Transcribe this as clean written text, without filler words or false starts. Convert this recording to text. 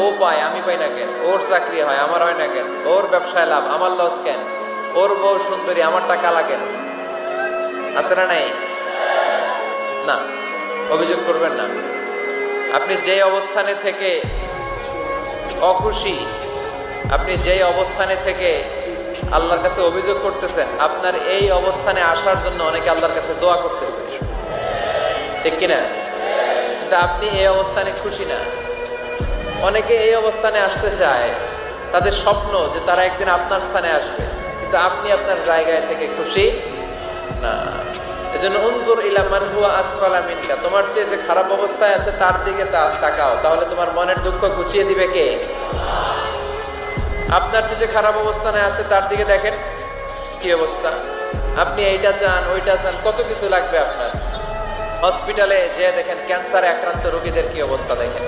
ও পায় আমি পাই না কেন, ওর চাকরি হয় আমার হয় না কেন, ওর ব্যবসায় লাভ আমার লস কেন, ওর বউ সুন্দরী আমার টাকা লাগে না, আছে না নাই? না, অভিযোগ করবেন না। আপনি যে অবস্থানে থেকে অখুশি, আপনি যেই অবস্থানে থেকে আল্লাহর কাছে অভিযোগ করতেছেন, আপনার এই অবস্থানে আসার জন্য অনেকে আল্লাহর কাছে দোয়া করতেছে, ঠিক কিনা? কিন্তু আপনি এই অবস্থানে খুশি না। অনেকে এই অবস্থানে আসতে চায়, তাদের স্বপ্ন যে তারা একদিন আপনার স্থানে আসবে, কিন্তু আপনি আপনার জায়গায় থেকে খুশি না। এজন্য উনজুর ইলা মান হুয়া আসফালা মিনকা, তোমার চেয়ে যে খারাপ অবস্থায় আছে তার দিকে তাকাও, তাহলে তোমার মনের দুঃখ ঘুচিয়ে দিবে কে? আপনার চেয়ে যে খারাপ অবস্থানে আছে তার দিকে দেখেন কি অবস্থা। আপনি এইটা চান ওইটা চান, কত কিছু লাগবে আপনার। হসপিটালে যে দেখেন ক্যান্সারে আক্রান্ত রোগীদের কি অবস্থা দেখেন।